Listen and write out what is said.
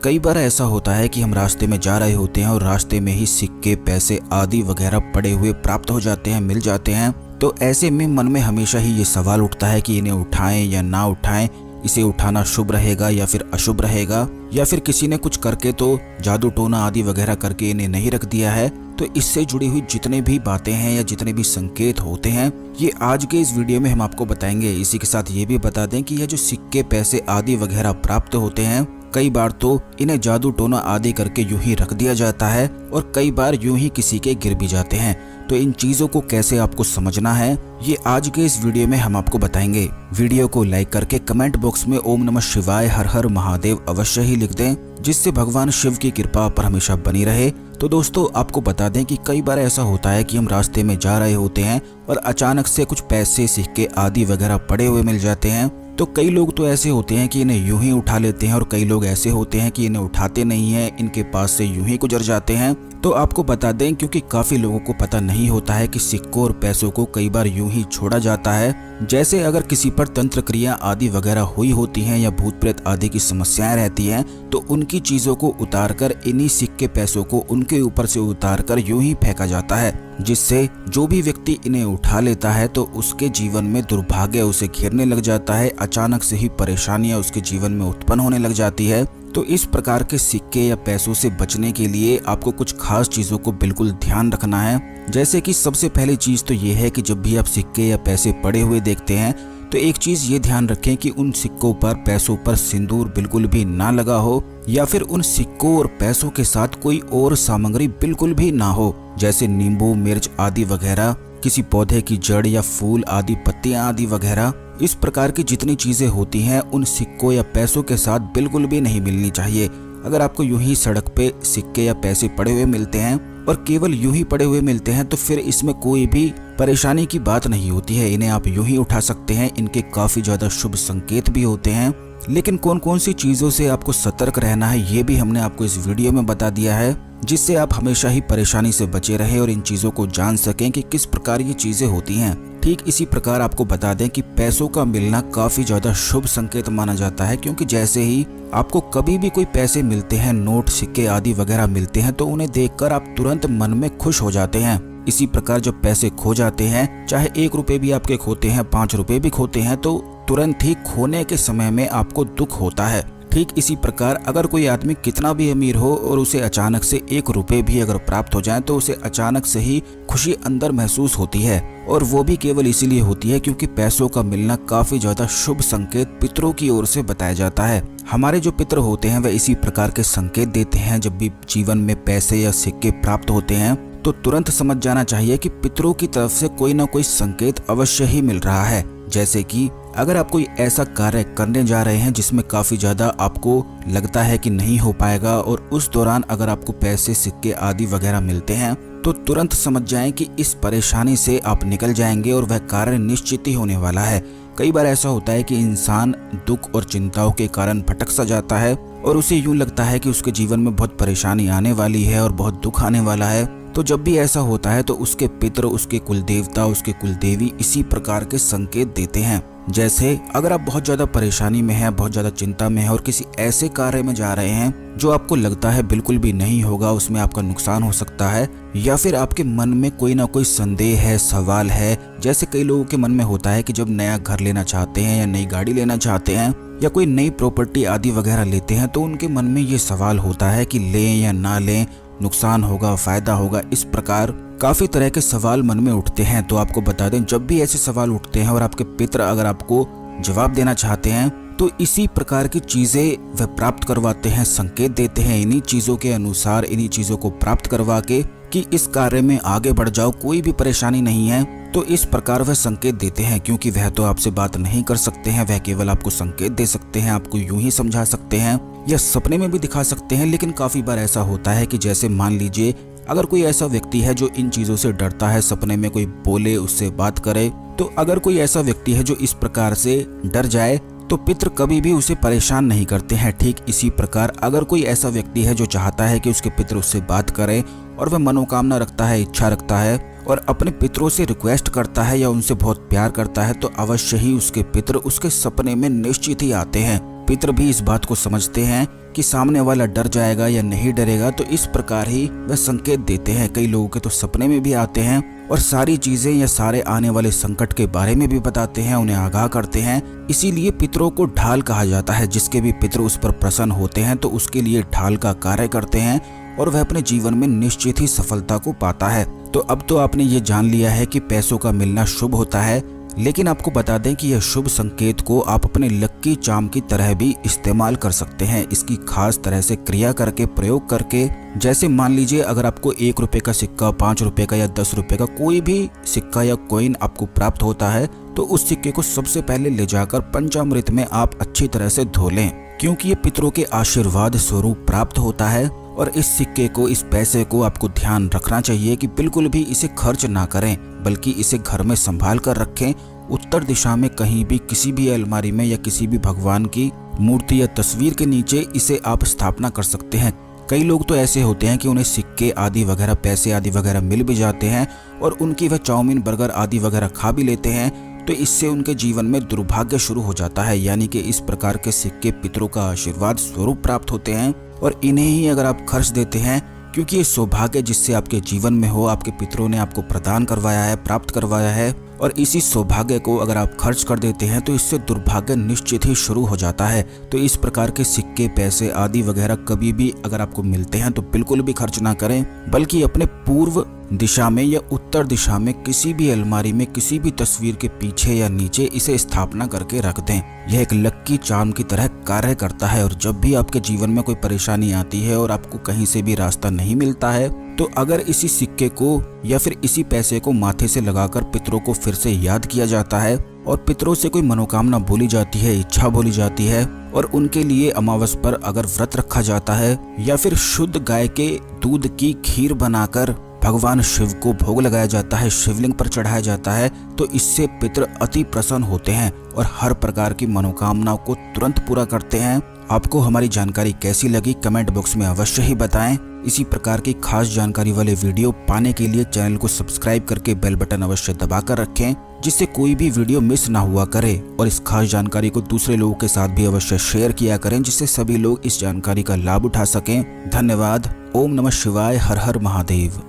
कई बार ऐसा होता है कि हम रास्ते में जा रहे होते हैं और रास्ते में ही सिक्के, पैसे आदि वगैरह पड़े हुए प्राप्त हो जाते हैं, मिल जाते हैं। तो ऐसे में मन में हमेशा ही ये सवाल उठता है कि इन्हें उठाएं या ना उठाएं, इसे उठाना शुभ रहेगा या फिर अशुभ रहेगा, या फिर किसी ने कुछ करके तो जादू टोना आदि वगैरह करके इन्हें नहीं रख दिया है। तो इससे जुड़ी हुई जितने भी बातें हैं या जितने भी संकेत होते हैं, ये आज के इस वीडियो में हम आपको बताएंगे। इसी के साथ ये भी बता दें कि ये जो सिक्के, पैसे आदि वगैरह प्राप्त होते हैं, कई बार तो इन्हें जादू टोना आदि करके यूं ही रख दिया जाता है और कई बार यूं ही किसी के गिर भी जाते हैं। तो इन चीजों को कैसे आपको समझना है, ये आज के इस वीडियो में हम आपको बताएंगे। वीडियो को लाइक करके कमेंट बॉक्स में ओम नमः शिवाय, हर हर महादेव अवश्य ही लिख दें, जिससे भगवान शिव की कृपा पर हमेशा बनी रहे। तो दोस्तों, आपको बता दें कि कई बार ऐसा होता है कि हम रास्ते में जा रहे होते हैं और अचानक से कुछ पैसे, सिक्के आदि वगैरह पड़े हुए मिल जाते हैं। तो कई लोग तो ऐसे होते हैं कि इन्हें यूं ही उठा लेते हैं और कई लोग ऐसे होते हैं कि इन्हें उठाते नहीं हैं, इनके पास से यूं ही गुजर जाते हैं। तो आपको बता दें, क्योंकि काफी लोगों को पता नहीं होता है कि सिक्कों और पैसों को कई बार यूं ही छोड़ा जाता है। जैसे अगर किसी पर तंत्र क्रिया आदि वगैरह हुई होती हैं या भूत प्रेत आदि की समस्याएं रहती हैं, तो उनकी चीजों को उतारकर इन्हीं सिक्के, पैसों को उनके ऊपर से उतारकर यूं ही फेंका जाता है, जिससे जो भी व्यक्ति इन्हें उठा लेता है तो उसके जीवन में दुर्भाग्य उसे घेरने लग जाता है। अचानक से ही परेशानियां उसके जीवन में उत्पन्न होने लग जाती है। तो इस प्रकार के सिक्के या पैसों से बचने के लिए आपको कुछ खास चीजों को बिल्कुल ध्यान रखना है। जैसे कि सबसे पहली चीज तो ये है कि जब भी आप सिक्के या पैसे पड़े हुए देखते हैं, तो एक चीज ये ध्यान रखें कि उन सिक्कों पर, पैसों पर सिंदूर बिल्कुल भी ना लगा हो, या फिर उन सिक्कों और पैसों के साथ कोई और सामग्री बिल्कुल भी ना हो, जैसे नींबू, मिर्च आदि वगैरह, किसी पौधे की जड़ या फूल आदि, पत्तियां आदि वगैरह। इस प्रकार की जितनी चीजें होती हैं उन सिक्कों या पैसों के साथ बिल्कुल भी नहीं मिलनी चाहिए। अगर आपको यूं ही सड़क पे सिक्के या पैसे पड़े हुए मिलते हैं और केवल यूं ही पड़े हुए मिलते हैं, तो फिर इसमें कोई भी परेशानी की बात नहीं होती है। इन्हें आप यूं ही उठा सकते हैं, इनके काफी ज्यादा शुभ संकेत भी होते हैं। लेकिन कौन कौन सी चीजों से आपको सतर्क रहना है, ये भी हमने आपको इस वीडियो में बता दिया है, जिससे आप हमेशा ही परेशानी से बचे रहे और इन चीजों को जान सकें कि किस प्रकार ये चीजें होती हैं। ठीक इसी प्रकार आपको बता दें कि पैसों का मिलना काफी ज्यादा शुभ संकेत माना जाता है, क्योंकि जैसे ही आपको कभी भी कोई पैसे मिलते हैं, नोट, सिक्के आदि वगैरह मिलते हैं, तो उन्हें देखकर आप तुरंत मन में खुश हो जाते हैं। इसी प्रकार जब पैसे खो जाते हैं, चाहे 1 रुपए भी आपके खोते हैं, 5 रुपए भी खोते हैं, तो तुरंत ही खोने के समय में आपको दुख होता है। ठीक इसी प्रकार अगर कोई आदमी कितना भी अमीर हो और उसे अचानक से 1 रुपए भी अगर प्राप्त हो जाए, तो उसे अचानक से ही खुशी अंदर महसूस होती है, और वो भी केवल इसीलिए होती है क्योंकि पैसों का मिलना काफी ज्यादा शुभ संकेत पितरों की ओर से बताया जाता है। हमारे जो पितर होते हैं वह इसी प्रकार के संकेत देते हैं। जब भी जीवन में पैसे या सिक्के प्राप्त होते हैं, तो तुरंत समझ जाना चाहिए कि पितरों की तरफ से कोई ना कोई संकेत अवश्य ही मिल रहा है। जैसे कि अगर आप कोई ऐसा कार्य करने जा रहे हैं जिसमें काफी ज्यादा आपको लगता है कि नहीं हो पाएगा, और उस दौरान अगर आपको पैसे, सिक्के आदि वगैरह मिलते हैं, तो तुरंत समझ जाएं कि इस परेशानी से आप निकल जाएंगे और वह कार्य निश्चित ही होने वाला है। कई बार ऐसा होता है कि इंसान दुख और चिंताओं के कारण भटक सा जाता है और उसे यूं लगता है कि उसके जीवन में बहुत परेशानी आने वाली है और बहुत दुख आने वाला है। तो जब भी ऐसा होता है तो उसके पितर, उसके कुल देवता, उसके कुल देवी इसी प्रकार के संकेत देते हैं। जैसे अगर आप बहुत ज्यादा परेशानी में हैं, बहुत ज्यादा चिंता में हैं और किसी ऐसे कार्य में जा रहे हैं जो आपको लगता है बिल्कुल भी नहीं होगा, उसमें आपका नुकसान हो सकता है, या फिर आपके मन में कोई ना कोई संदेह है, सवाल है। जैसे कई लोगों के मन में होता है कि जब नया घर लेना चाहते हैं या नई गाड़ी लेना चाहते हैं या कोई नई प्रॉपर्टी आदि वगैरह लेते हैं, तो उनके मन में ये सवाल होता है कि लें या ना लें, नुकसान होगा, फायदा होगा। इस प्रकार काफी तरह के सवाल मन में उठते हैं। तो आपको बता दें, जब भी ऐसे सवाल उठते हैं और आपके पितर अगर आपको जवाब देना चाहते हैं, तो इसी प्रकार की चीजें वह प्राप्त करवाते हैं, संकेत देते हैं इन्हीं चीजों के अनुसार, इन्हीं चीजों को प्राप्त करवा के कि इस कार्य में आगे बढ़ जाओ, कोई भी परेशानी नहीं है। तो इस प्रकार वह संकेत देते हैं, क्योंकि वह तो आपसे बात नहीं कर सकते हैं, वह केवल आपको संकेत दे सकते हैं, आपको यूं ही समझा सकते हैं या सपने में भी दिखा सकते हैं। लेकिन काफी बार ऐसा होता है कि जैसे मान लीजिए अगर कोई ऐसा व्यक्ति है जो इन चीजों से डरता है, सपने में कोई बोले, उससे बात करे, तो अगर कोई ऐसा व्यक्ति है जो इस प्रकार से डर जाए, तो पितृ कभी भी उसे परेशान नहीं करते हैं। ठीक इसी प्रकार अगर कोई ऐसा व्यक्ति है जो चाहता है कि उसके पितृ उससे बात करें और वह मनोकामना रखता है, इच्छा रखता है और अपने पितरों से रिक्वेस्ट करता है या उनसे बहुत प्यार करता है, तो अवश्य ही उसके पितृ उसके सपने में निश्चित ही आते हैं। पितृ भी इस बात को समझते हैं कि सामने वाला डर जाएगा या नहीं डरेगा, तो इस प्रकार ही वह संकेत देते हैं। कई लोगों के तो सपने में भी आते हैं और सारी चीजें या सारे आने वाले संकट के बारे में भी बताते हैं, उन्हें आगाह करते हैं। इसीलिए पितरों को ढाल कहा जाता है। जिसके भी पितृ उस पर प्रसन्न होते हैं तो उसके लिए ढाल का कार्य करते हैं और वह अपने जीवन में निश्चित ही सफलता को पाता है। तो अब तो आपने ये जान लिया है कि पैसों का मिलना शुभ होता है, लेकिन आपको बता दें कि यह शुभ संकेत को आप अपने लक्की चार्म की तरह भी इस्तेमाल कर सकते हैं। इसकी खास तरह से क्रिया करके, प्रयोग करके, जैसे मान लीजिए अगर आपको 1 रुपए का सिक्का, 5 रुपए का या 10 रुपए का कोई भी सिक्का या कॉइन आपको प्राप्त होता है तो उस सिक्के को सबसे पहले ले जाकर पंचामृत में आप अच्छी तरह से धो लें, क्योंकि ये पितरों के आशीर्वाद स्वरूप प्राप्त होता है। और इस सिक्के को, इस पैसे को आपको ध्यान रखना चाहिए कि बिल्कुल भी इसे खर्च ना करें, बल्कि इसे घर में संभाल कर रखें। उत्तर दिशा में कहीं भी, किसी भी अलमारी में या किसी भी भगवान की मूर्ति या तस्वीर के नीचे इसे आप स्थापना कर सकते हैं। कई लोग तो ऐसे होते हैं कि उन्हें सिक्के आदि वगैरह, पैसे आदि वगैरह मिल भी जाते हैं और उनकी वह चाउमीन, बर्गर आदि वगैरह खा भी लेते हैं, तो इससे उनके जीवन में दुर्भाग्य शुरू हो जाता है। यानी कि इस प्रकार के सिक्के पितरों का आशीर्वाद स्वरूप प्राप्त होते हैं और इन्हें ही अगर आप खर्च देते हैं, क्योंकि ये सौभाग्य जिससे आपके जीवन में हो, आपके पितरों ने आपको प्रदान करवाया है, प्राप्त करवाया है, और इसी सौभाग्य को अगर आप खर्च कर देते हैं तो इससे दुर्भाग्य निश्चित ही शुरू हो जाता है। तो इस प्रकार के सिक्के, पैसे आदि वगैरह कभी भी अगर आपको मिलते हैं तो बिल्कुल भी खर्च ना करें, बल्कि अपने पूर्व दिशा में या उत्तर दिशा में किसी भी अलमारी में, किसी भी तस्वीर के पीछे या नीचे इसे स्थापना करके रख दें। यह एक लक्की चार्म की तरह कार्य करता है। और जब भी आपके जीवन में कोई परेशानी आती है और आपको कहीं से भी रास्ता नहीं मिलता है, तो अगर इसी सिक्के को या फिर इसी पैसे को माथे से लगाकर पितरों को फिर से याद किया जाता है और पितरों से कोई मनोकामना बोली जाती है, इच्छा बोली जाती है, और उनके लिए अमावस पर अगर व्रत रखा जाता है या फिर शुद्ध गाय के दूध की खीर बनाकर भगवान शिव को भोग लगाया जाता है, शिवलिंग पर चढ़ाया जाता है, तो इससे पितर अति प्रसन्न होते हैं और हर प्रकार की मनोकामनाओं को तुरंत पूरा करते हैं। आपको हमारी जानकारी कैसी लगी कमेंट बॉक्स में अवश्य ही बताएं। इसी प्रकार की खास जानकारी वाले वीडियो पाने के लिए चैनल को सब्सक्राइब करके बेल बटन अवश्य दबाकर रखें, जिससे कोई भी वीडियो मिस ना हुआ करे। और इस खास जानकारी को दूसरे लोगों के साथ भी अवश्य शेयर किया करें, जिससे सभी लोग इस जानकारी का लाभ उठा सकें। धन्यवाद। ओम नमः शिवाय। हर हर महादेव।